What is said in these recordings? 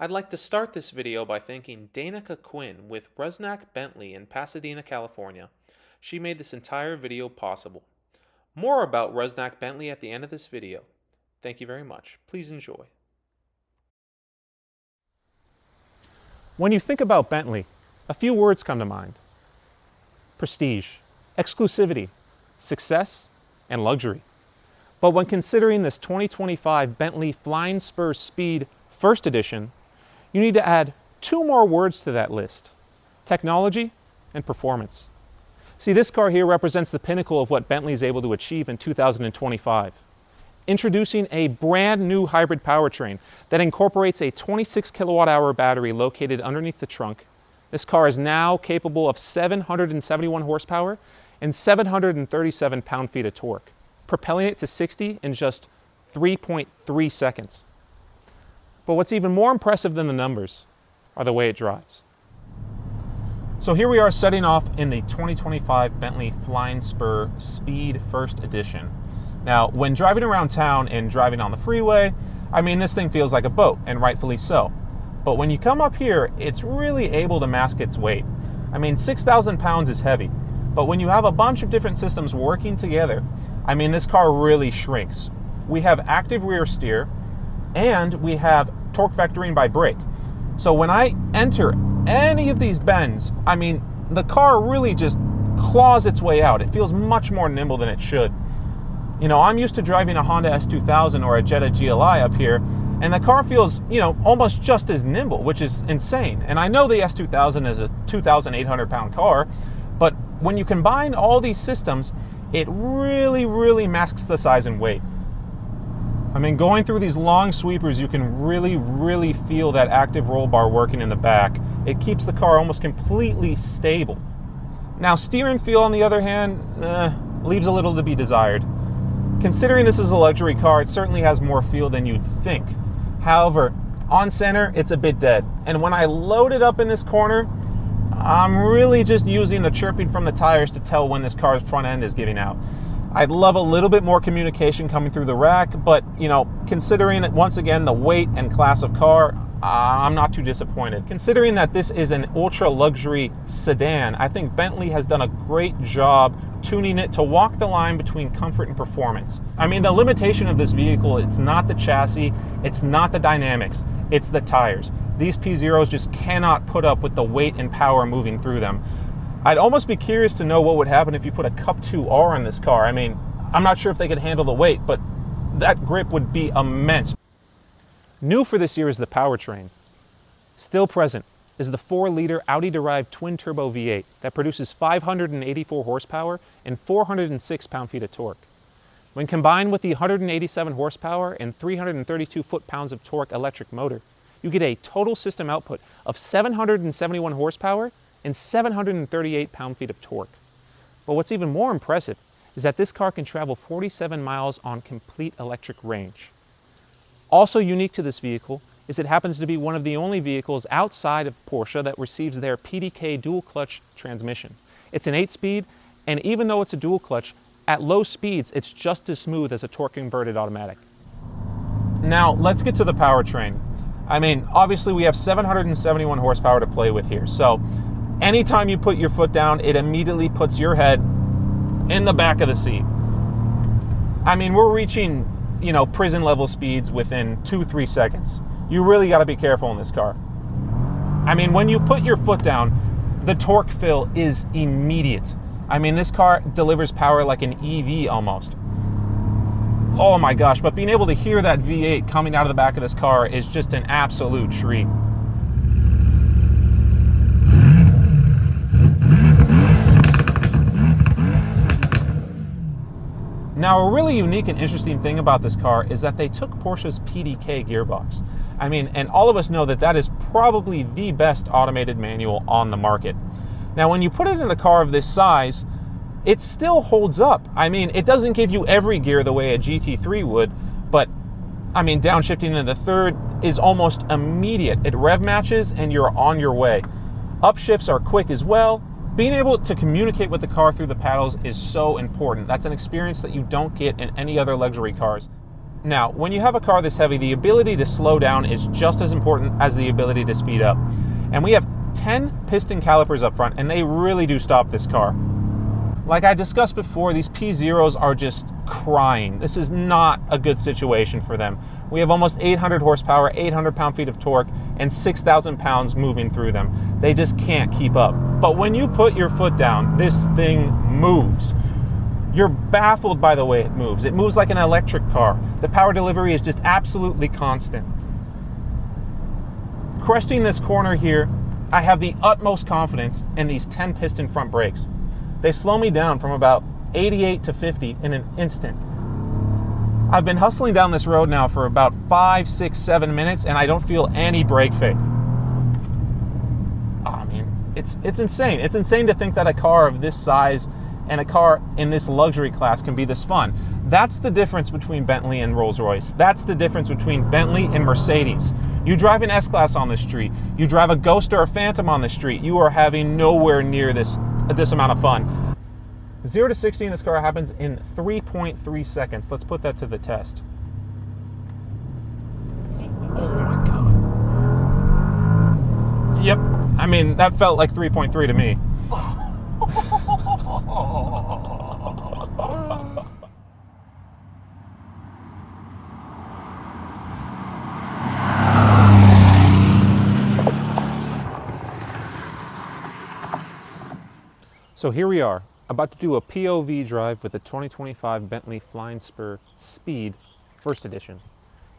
I'd like to start this video by thanking Danica Quinn with Resnack Bentley in Pasadena, California. She made this entire video possible. More about Resnack Bentley at the end of this video. Thank you very much. Please enjoy. When you think about Bentley, a few words come to mind: prestige, exclusivity, success, and luxury. But when considering this 2025 Bentley Flying Spur Speed First Edition, you need to add two more words to that list: technology and performance. See, this car here represents the pinnacle of what Bentley is able to achieve in 2025. Introducing a brand new hybrid powertrain that incorporates a 26 kilowatt hour battery located underneath the trunk. This car is now capable of 771 horsepower and 737 pound-feet of torque, propelling it to 60 in just 3.3 seconds. But what's even more impressive than the numbers are the way it drives. So here we are setting off in the 2025 Bentley Flying Spur Speed First Edition. Now, when driving around town and driving on the freeway, this thing feels like a boat, and rightfully so. But when you come up here, it's really able to mask its weight. 6,000 pounds is heavy, but when you have a bunch of different systems working together, this car really shrinks. We have active rear steer, and we have torque vectoring by brake. So when I enter any of these bends, the car really just claws its way out. It feels much more nimble than it should. I'm used to driving a Honda S2000 or a Jetta GLI up here, and the car feels, almost just as nimble, which is insane. And I know the S2000 is a 2,800 pound car, but when you combine all these systems, it really masks the size and weight. Going through these long sweepers, you can really feel that active roll bar working in the back. It keeps the car almost completely stable. Now, steering feel, on the other hand, leaves a little to be desired. Considering this is a luxury car, it certainly has more feel than you'd think. However, on center, it's a bit dead. And when I load it up in this corner, I'm really just using the chirping from the tires to tell when this car's front end is giving out. I'd love a little bit more communication coming through the rack, but considering that, once again, the weight and class of car, I'm not too disappointed. Considering that this is an ultra luxury sedan, I think Bentley has done a great job tuning it to walk the line between comfort and performance. The limitation of this vehicle, it's not the chassis, it's not the dynamics, it's the tires. These P0s just cannot put up with the weight and power moving through them. I'd almost be curious to know what would happen if you put a Cup 2R in this car. I'm not sure if they could handle the weight, but that grip would be immense. New for this year is the powertrain. Still present is the 4-liter Audi-derived twin-turbo V8 that produces 584 horsepower and 406 pound-feet of torque. When combined with the 187 horsepower and 332 foot-pounds of torque electric motor, you get a total system output of 771 horsepower and 738 pound-feet of torque. But what's even more impressive is that this car can travel 47 miles on complete electric range. Also unique to this vehicle is it happens to be one of the only vehicles outside of Porsche that receives their PDK dual-clutch transmission. It's an 8-speed, and even though it's a dual-clutch, at low speeds, it's just as smooth as a torque-converted automatic. Now, let's get to the powertrain. Obviously we have 771 horsepower to play with here, so anytime you put your foot down, it immediately puts your head in the back of the seat. We're reaching, prison level speeds within 2-3 seconds. You really got to be careful in this car. When you put your foot down, the torque fill is immediate. This car delivers power like an EV almost. Oh my gosh, but being able to hear that V8 coming out of the back of this car is just an absolute treat. Now, a really unique and interesting thing about this car is that they took Porsche's PDK gearbox. And all of us know that that is probably the best automated manual on the market. Now, when you put it in a car of this size, it still holds up. It doesn't give you every gear the way a GT3 would, but downshifting into the third is almost immediate. It rev matches and you're on your way. Upshifts are quick as well. Being able to communicate with the car through the paddles is so important. That's an experience that you don't get in any other luxury cars. Now, when you have a car this heavy, the ability to slow down is just as important as the ability to speed up. And we have 10 piston calipers up front, and they really do stop this car. Like I discussed before, these P0s are just crying. This is not a good situation for them. We have almost 800 horsepower, 800 pound-feet of torque, and 6,000 pounds moving through them. They just can't keep up. But when you put your foot down, this thing moves. You're baffled by the way it moves. It moves like an electric car. The power delivery is just absolutely constant. Cresting this corner here, I have the utmost confidence in these 10 piston front brakes. They slow me down from about 88 to 50 in an instant. I've been hustling down this road now for about 5, 6, 7 minutes, and I don't feel any brake fade. I mean, it's insane. It's insane to think that a car of this size and a car in this luxury class can be this fun. That's the difference between Bentley and Rolls-Royce. That's the difference between Bentley and Mercedes. You drive an S-Class on the street, you drive a Ghost or a Phantom on the street, you are having nowhere near this amount of fun. 0 to 60 in this car happens in 3.3 seconds. Let's put that to the test. Oh my God. Yep, I mean, that felt like 3.3 to me. So here we are, about to do a POV drive with the 2025 Bentley Flying Spur Speed First Edition.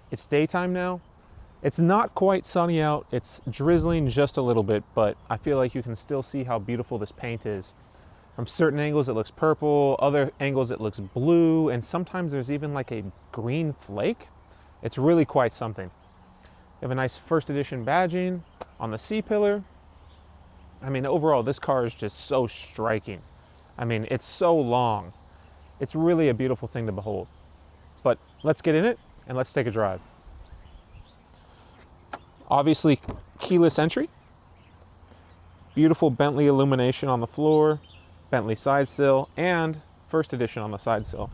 It's daytime now. It's not quite sunny out. It's drizzling just a little bit, but I feel like you can still see how beautiful this paint is. From certain angles it looks purple, other angles it looks blue, and sometimes there's even like a green flake. It's really quite something. You have a nice First Edition badging on the C-pillar. I mean, overall, this car is just so striking. I mean, it's so long. It's really a beautiful thing to behold. But let's get in it and let's take a drive. Obviously, keyless entry. Beautiful Bentley illumination on the floor, Bentley side sill, and First Edition on the side sill.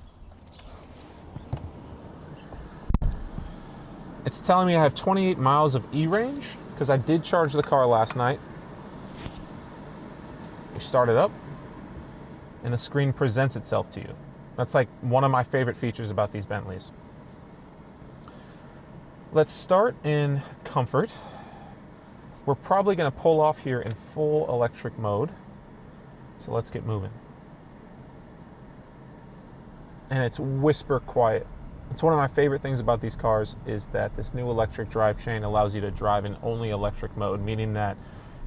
It's telling me I have 28 miles of E-range because I did charge the car last night. You start it up and the screen presents itself to you. That's like one of my favorite features about these Bentleys. Let's start in comfort. We're probably going to pull off here in full electric mode. So let's get moving. And it's whisper quiet. It's one of my favorite things about these cars is that this new electric drivetrain allows you to drive in only electric mode, meaning that,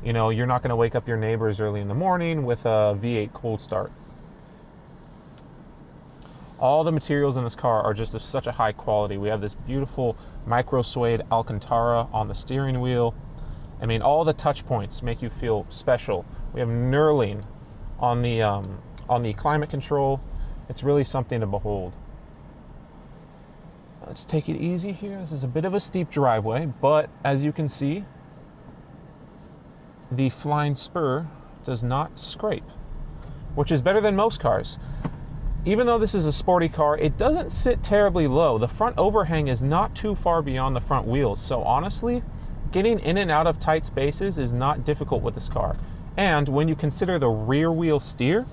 you know, you're not going to wake up your neighbors early in the morning with a V8 cold start. All the materials in this car are just of such a high quality. We have this beautiful micro suede Alcantara on the steering wheel. I mean, all the touch points make you feel special. We have knurling on the climate control. It's really something to behold. Let's take it easy here. This is a bit of a steep driveway, but as you can see, the Flying Spur does not scrape, which is better than most cars. Even though this is a sporty car, it doesn't sit terribly low. The front overhang is not too far beyond the front wheels. So honestly, getting in and out of tight spaces is not difficult with this car. And when you consider the rear wheel steer,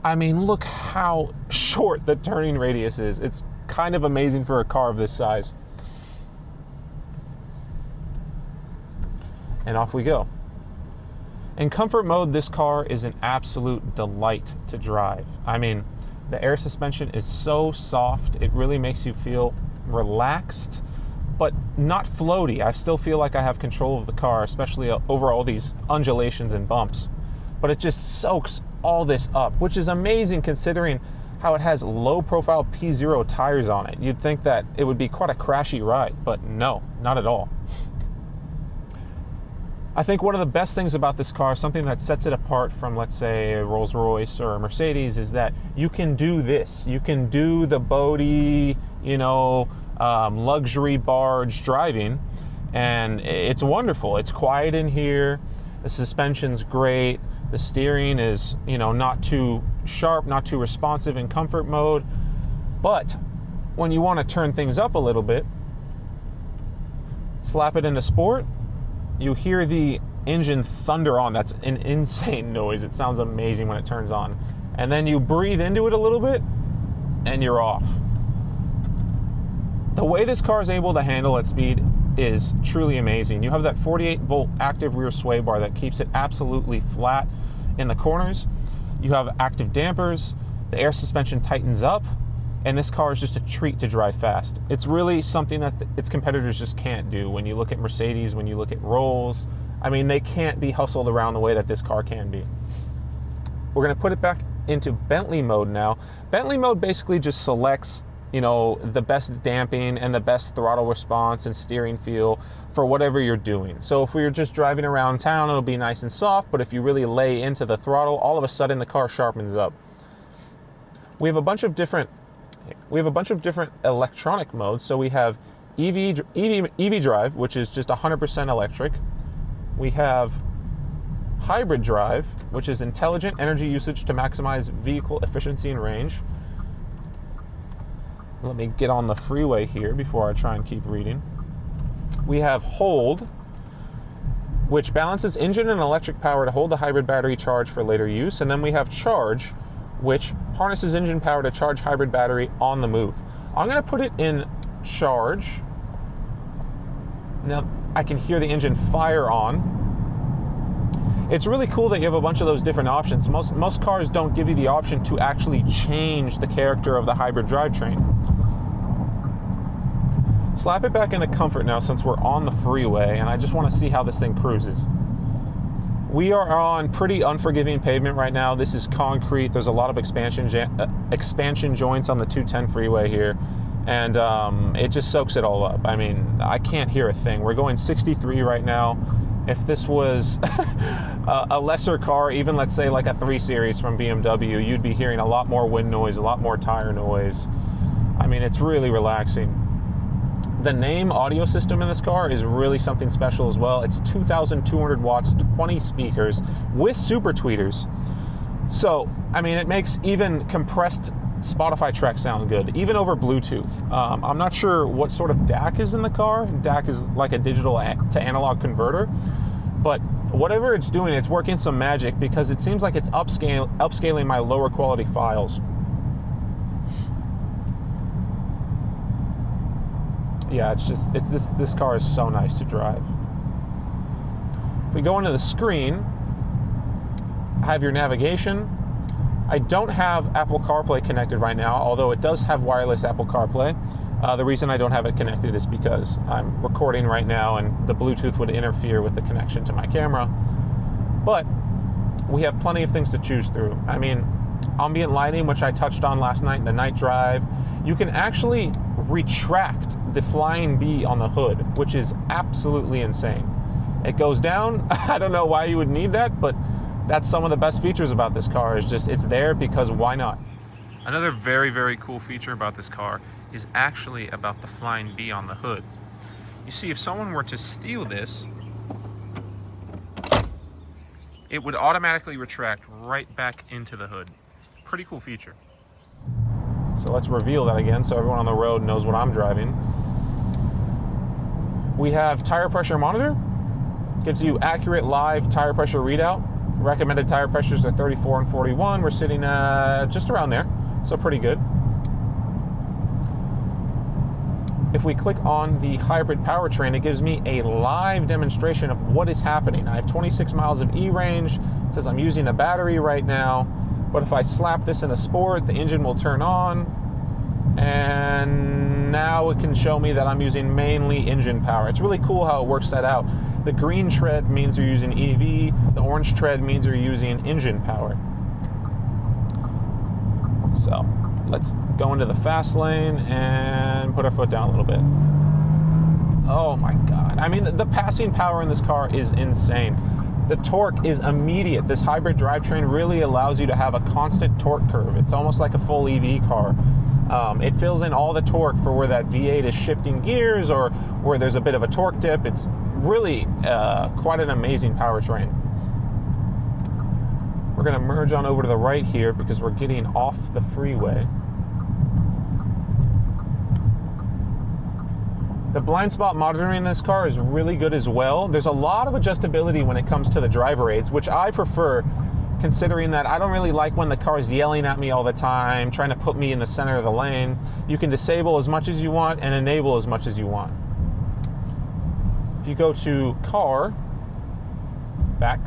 I mean, look how short the turning radius is. It's kind of amazing for a car of this size. And off we go. In comfort mode, this car is an absolute delight to drive. I mean, the air suspension is so soft, it really makes you feel relaxed, but not floaty. I still feel like I have control of the car, especially over all these undulations and bumps. But it just soaks all this up, which is amazing considering how it has low profile P0 tires on it. You'd think that it would be quite a crashy ride, but no, not at all. I think one of the best things about this car, something that sets it apart from, let's say, a Rolls-Royce or a Mercedes, is that you can do this. You can do the boaty, luxury barge driving, and it's wonderful. It's quiet in here. The suspension's great. The steering is, not too sharp, not too responsive in comfort mode. But when you want to turn things up a little bit, slap it into sport, you hear the engine thunder on. That's an insane noise. It sounds amazing when it turns on. And then you breathe into it a little bit, and you're off. The way this car is able to handle at speed is truly amazing. You have that 48-volt active rear sway bar that keeps it absolutely flat in the corners. You have active dampers, the air suspension tightens up, and this car is just a treat to drive fast. It's really something that its competitors just can't do. When you look at Mercedes, when you look at Rolls, I mean, they can't be hustled around the way that this car can be. We're gonna put it back into Bentley mode now. Bentley mode basically just selects, you know, the best damping and the best throttle response and steering feel for whatever you're doing. So if we were just driving around town, it'll be nice and soft, but if you really lay into the throttle, all of a sudden the car sharpens up. We have a bunch of different electronic modes. So we have EV drive, which is just 100% electric. We have hybrid drive, which is intelligent energy usage to maximize vehicle efficiency and range. Let me get on the freeway here before I try and keep reading. We have hold, which balances engine and electric power to hold the hybrid battery charged for later use. And then we have charge, which harnesses engine power to charge hybrid battery on the move. I'm going to put it in charge. Now I can hear the engine fire on. It's really cool that you have a bunch of those different options. Most cars don't give you the option to actually change the character of the hybrid drivetrain. Slap it back into comfort now since we're on the freeway, and I just want to see how this thing cruises. We are on pretty unforgiving pavement right now. This is concrete. There's a lot of expansion joints on the 210 freeway here, and it just soaks it all up. I mean, I can't hear a thing. We're going 63 right now. If this was a lesser car, even let's say like a 3 Series from BMW, you'd be hearing a lot more wind noise, a lot more tire noise. I mean, it's really relaxing. The name audio system in this car is really something special as well. It's 2,200 watts, 20 speakers with super tweeters. So, I mean, it makes even compressed Spotify tracks sound good, even over Bluetooth. I'm not sure what sort of DAC is in the car. DAC is like a digital to analog converter, but whatever it's doing, it's working some magic because it seems like it's upscaling my lower quality files. Yeah, this car is so nice to drive. If we go into the screen, I have your navigation. I don't have Apple CarPlay connected right now, although it does have wireless Apple CarPlay. The reason I don't have it connected is because I'm recording right now and the Bluetooth would interfere with the connection to my camera. But we have plenty of things to choose through. I mean, ambient lighting, which I touched on last night in the night drive. You can actually retract the flying bee on the hood, which is absolutely insane. It goes down. I don't know why you would need that, but that's some of the best features about this car. Is just it's there because why not? Another very, very cool feature about this car is actually about the flying bee on the hood. You see, if someone were to steal this, it would automatically retract right back into the hood. Pretty cool feature. So let's reveal that again so everyone on the road knows what I'm driving. We have tire pressure monitor. Gives you accurate live tire pressure readout. Recommended tire pressures are 34 and 41. We're sitting just around there, so pretty good. If we click on the hybrid powertrain, it gives me a live demonstration of what is happening. I have 26 miles of E-range. It says I'm using a battery right now, but if I slap this in a sport, the engine will turn on, and now it can show me that I'm using mainly engine power. It's really cool how it works that out. The green tread means you're using EV, the orange tread means you're using engine power. So let's go into the fast lane and put our foot down a little bit. Oh my God. I mean, the passing power in this car is insane. The torque is immediate. This hybrid drivetrain really allows you to have a constant torque curve. It's almost like a full EV car. It fills in all the torque for where that V8 is shifting gears or where there's a bit of a torque dip. It's really quite an amazing powertrain. We're going to merge on over to the right here because we're getting off the freeway. The blind spot monitoring in this car is really good as well. There's a lot of adjustability when it comes to the driver aids, which I prefer, considering that I don't really like when the car is yelling at me all the time, trying to put me in the center of the lane. You can disable as much as you want and enable as much as you want. If you go to car, back,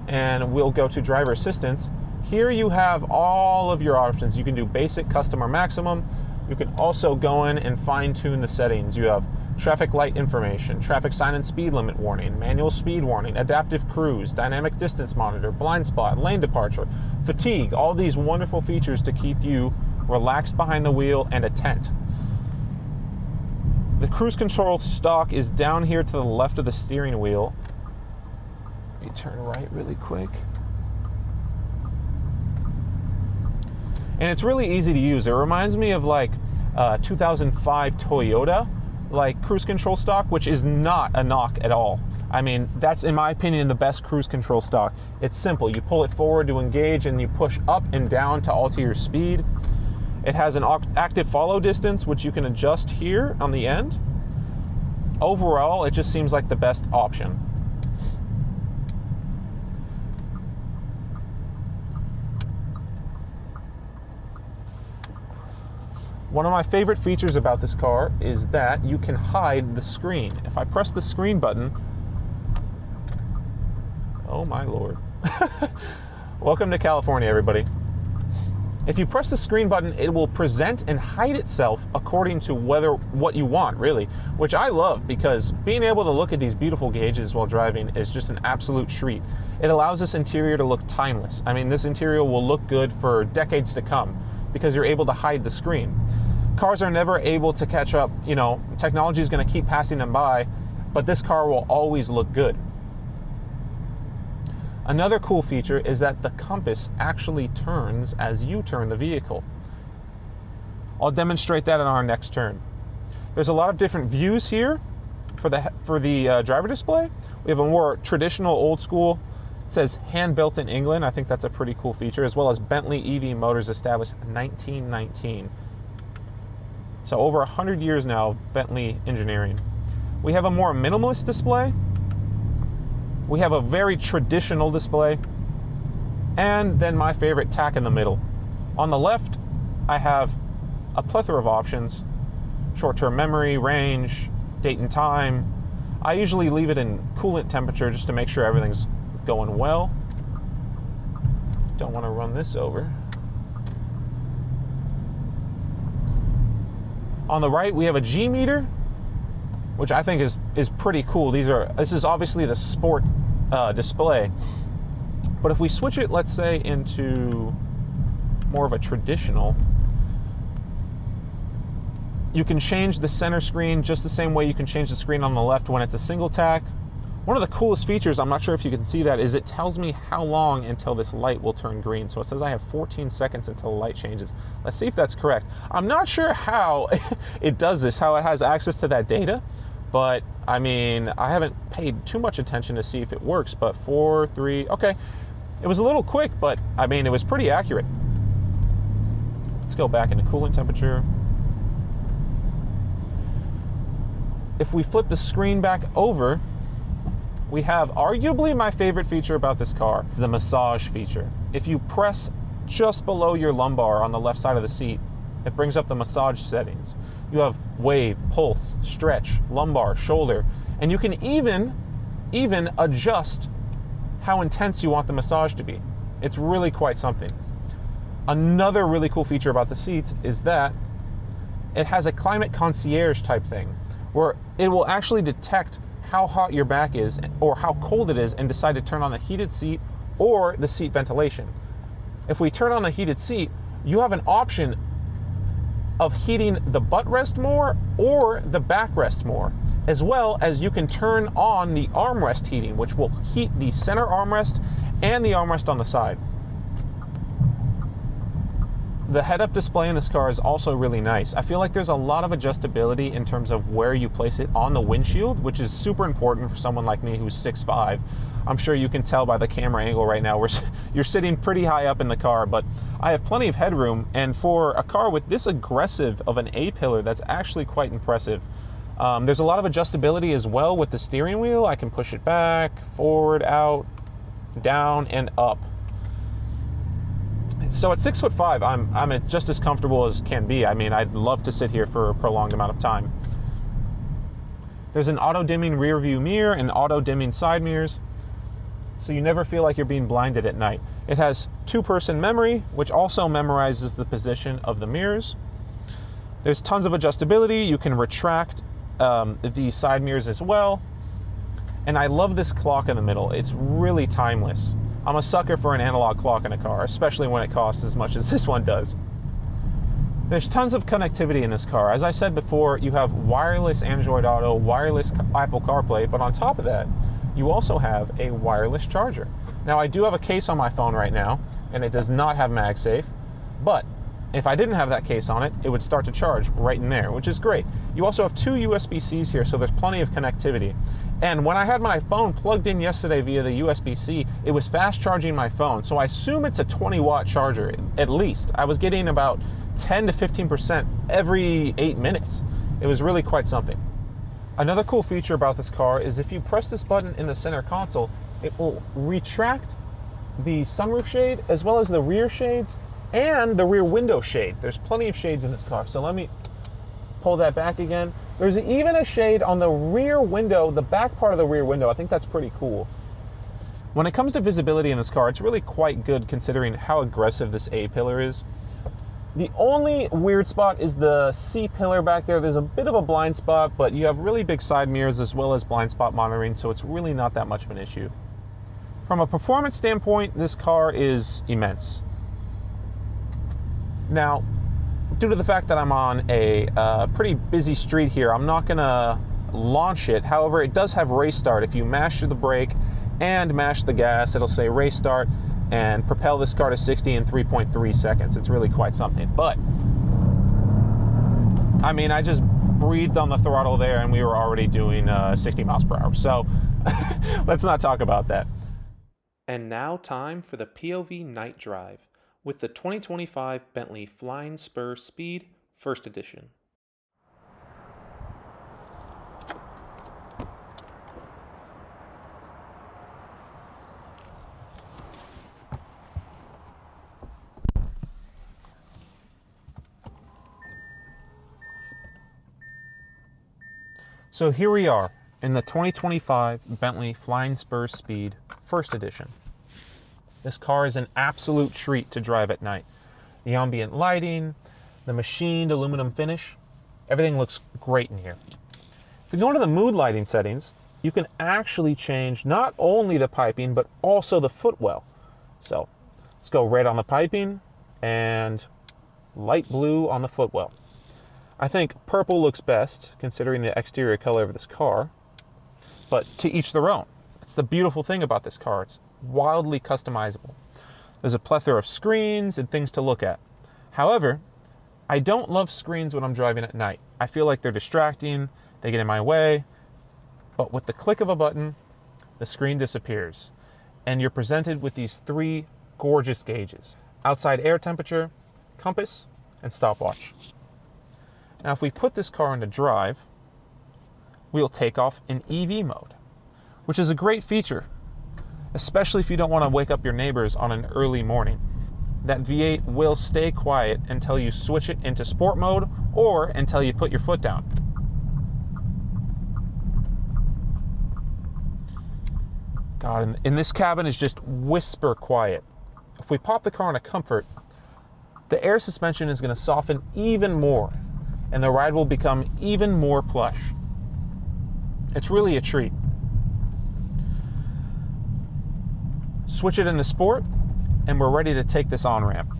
and we'll go to driver assistance, here you have all of your options. You can do basic, custom, or maximum. You can also go in and fine tune the settings. You have traffic light information, traffic sign and speed limit warning, manual speed warning, adaptive cruise, dynamic distance monitor, blind spot, lane departure, fatigue, all these wonderful features to keep you relaxed behind the wheel and attent. The cruise control stalk is down here to the left of the steering wheel. Let me turn right really quick. And it's really easy to use. It reminds me of like 2005 Toyota, like cruise control stock, which is not a knock at all. I mean, that's in my opinion the best cruise control stock. It's simple. You pull it forward to engage and you push up and down to alter your speed. It has an active follow distance, which you can adjust here on the end. Overall, it just seems like the best option. One of my favorite features about this car is that you can hide the screen. If I press the screen button, oh my Lord. Welcome to California, everybody. If you press the screen button, it will present and hide itself according to what you want, really, which I love, because being able to look at these beautiful gauges while driving is just an absolute treat. It allows this interior to look timeless. I mean, this interior will look good for decades to come because you're able to hide the screen. Cars are never able to catch up, technology is going to keep passing them by, but this car will always look good. Another cool feature is that the compass actually turns as you turn the vehicle. I'll demonstrate that in our next turn. There's a lot of different views here for the driver display. We have a more traditional, old school. It says hand-built in England. I think that's a pretty cool feature, as well as Bentley EV motors established 1919. So over 100 years now of Bentley engineering. We have a more minimalist display. We have a very traditional display. And then my favorite, tack in the middle. On the left, I have a plethora of options. Short-term memory, range, date and time. I usually leave it in coolant temperature just to make sure everything's going well. Don't want to run this over. On the right, we have a G meter, which I think is pretty cool. This is obviously the sport display. But if we switch it, let's say, into more of a traditional, you can change the center screen just the same way you can change the screen on the left when it's a single tack. One of the coolest features, I'm not sure if you can see that, is it tells me how long until this light will turn green. So it says I have 14 seconds until the light changes. Let's see if that's correct. I'm not sure how it does this, how it has access to that data, but I mean, I haven't paid too much attention to see if it works, but 4, 3, okay. It was a little quick, but I mean, it was pretty accurate. Let's go back into coolant temperature. If we flip the screen back over, we have arguably my favorite feature about this car, the massage feature. If you press just below your lumbar on the left side of the seat, it brings up the massage settings. You have wave, pulse, stretch, lumbar, shoulder, and you can even adjust how intense you want the massage to be. It's really quite something. Another really cool feature about the seats is that it has a climate concierge type thing, where it will actually detect how hot your back is or how cold it is and decide to turn on the heated seat or the seat ventilation. If we turn on the heated seat, you have an option of heating the butt rest more or the backrest more, as well as you can turn on the armrest heating, which will heat the center armrest and the armrest on the side. The head-up display in this car is also really nice. I feel like there's a lot of adjustability in terms of where you place it on the windshield, which is super important for someone like me who's 6'5". I'm sure you can tell by the camera angle right now, you're sitting pretty high up in the car, but I have plenty of headroom, and for a car with this aggressive of an A-pillar, that's actually quite impressive. There's a lot of adjustability as well with the steering wheel. I can push it back, forward, out, down, and up. So at 6'5", I'm just as comfortable as can be. I mean, I'd love to sit here for a prolonged amount of time. There's an auto-dimming rear view mirror and auto-dimming side mirrors, so you never feel like you're being blinded at night. It has two-person memory, which also memorizes the position of the mirrors. There's tons of adjustability. You can retract the side mirrors as well. And I love this clock in the middle. It's really timeless. I'm a sucker for an analog clock in a car, especially when it costs as much as this one does. There's tons of connectivity in this car. As I said before, you have wireless Android Auto, wireless Apple CarPlay, but on top of that, you also have a wireless charger. Now, I do have a case on my phone right now, and it does not have MagSafe, but if I didn't have that case on it, it would start to charge right in there, which is great. You also have two USB-Cs here, so there's plenty of connectivity. And when I had my phone plugged in yesterday via the USB-C, it was fast charging my phone, so I assume it's a 20-watt charger, at least. I was getting about 10 to 15% every 8 minutes. It was really quite something. Another cool feature about this car is if you press this button in the center console, it will retract the sunroof shade as well as the rear shades and the rear window shade. There's plenty of shades in this car, so let me pull that back again. There's even a shade on the rear window, the back part of the rear window. I think that's pretty cool. When it comes to visibility in this car, it's really quite good considering how aggressive this A-pillar is. The only weird spot is the C-pillar back there. There's a bit of a blind spot, but you have really big side mirrors as well as blind spot monitoring, so it's really not that much of an issue. From a performance standpoint, this car is immense. Now, due to the fact that I'm on a pretty busy street here, I'm not going to launch it. However, it does have race start. If you mash the brake and mash the gas, it'll say race start and propel this car to 60 in 3.3 seconds. It's really quite something. But, I mean, I just breathed on the throttle there and we were already doing 60 miles per hour. So, let's not talk about that. And now time for the POV night drive with the 2025 Bentley Flying Spur Speed First Edition. So here we are in the 2025 Bentley Flying Spur Speed First Edition. This car is an absolute treat to drive at night. The ambient lighting, the machined aluminum finish, everything looks great in here. If we go into the mood lighting settings, you can actually change not only the piping, but also the footwell. So let's go red on the piping and light blue on the footwell. I think purple looks best considering the exterior color of this car, but to each their own. It's the beautiful thing about this car. It's wildly customizable. There's a plethora of screens and things to look at. However, I don't love screens when I'm driving at night. I feel like they're distracting, they get in my way, but with the click of a button, the screen disappears, and you're presented with these three gorgeous gauges: outside air temperature, compass, and stopwatch. Now, if we put this car into drive, we'll take off in EV mode, which is a great feature, especially if you don't want to wake up your neighbors on an early morning. That V8 will stay quiet until you switch it into sport mode or until you put your foot down. God, and this cabin is just whisper quiet. If we pop the car into comfort, the air suspension is going to soften even more, and the ride will become even more plush. It's really a treat. Switch it into sport, and we're ready to take this on-ramp.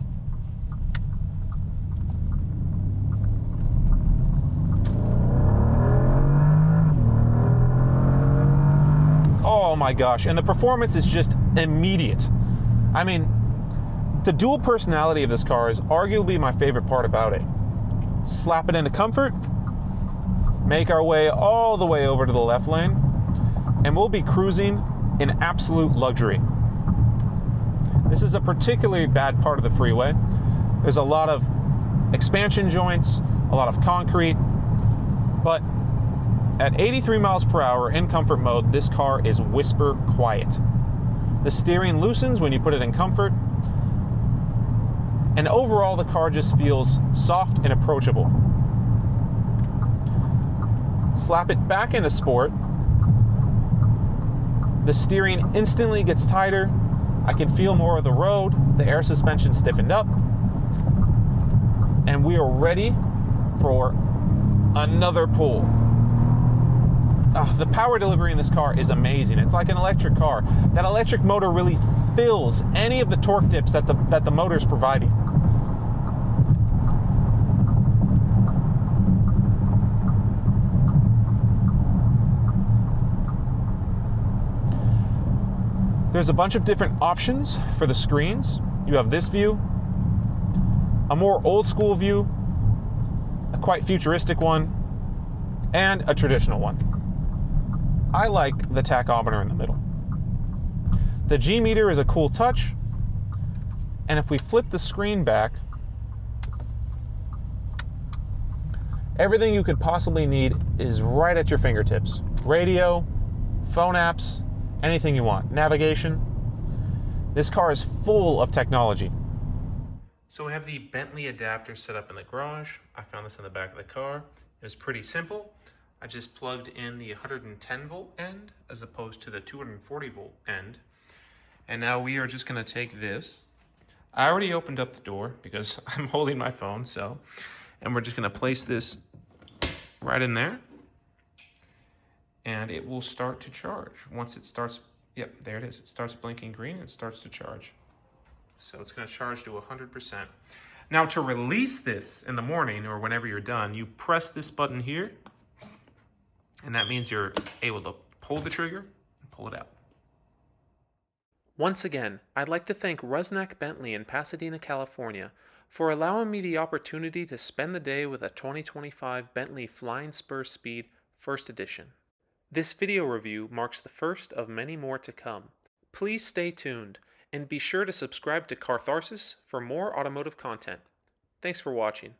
Oh my gosh, and the performance is just immediate. I mean, the dual personality of this car is arguably my favorite part about it. Slap it into comfort, make our way all the way over to the left lane, and we'll be cruising in absolute luxury. This is a particularly bad part of the freeway. There's a lot of expansion joints, a lot of concrete, but At 83 miles per hour in comfort mode, this car is whisper quiet. The steering loosens when you put it in comfort, and overall the car just feels soft and approachable. Slap it back into sport, the steering instantly gets tighter. I can feel more of the road, the air suspension stiffened up, and we are ready for another pull. The power delivery in this car is amazing. It's like an electric car. That electric motor really fills any of the torque dips that the motor is providing. There's a bunch of different options for the screens. You have this view, a more old school view, a quite futuristic one, and a traditional one. I like the tachometer in the middle. The G meter is a cool touch, and if we flip the screen back, everything you could possibly need is right at your fingertips. Radio, phone apps, anything you want. Navigation. This car is full of technology. So we have the Bentley adapter set up in the garage. I found this in the back of the car. It was pretty simple. I just plugged in the 110 volt end as opposed to the 240 volt end. And now we are just going to take this. I already opened up the door because I'm holding my phone, and we're just going to place this right in there. And it will start to charge. Once it starts, yep, there it is. It starts blinking green and it starts to charge. So it's going to charge to 100%. Now to release this in the morning or whenever you're done, you press this button here, and that means you're able to pull the trigger and pull it out. Once again, I'd like to thank Resnack Bentley in Pasadena, California, for allowing me the opportunity to spend the day with a 2025 Bentley Flying Spur Speed First Edition. This video review marks the first of many more to come. Please stay tuned, and be sure to subscribe to Cartharsis for more automotive content. Thanks for watching.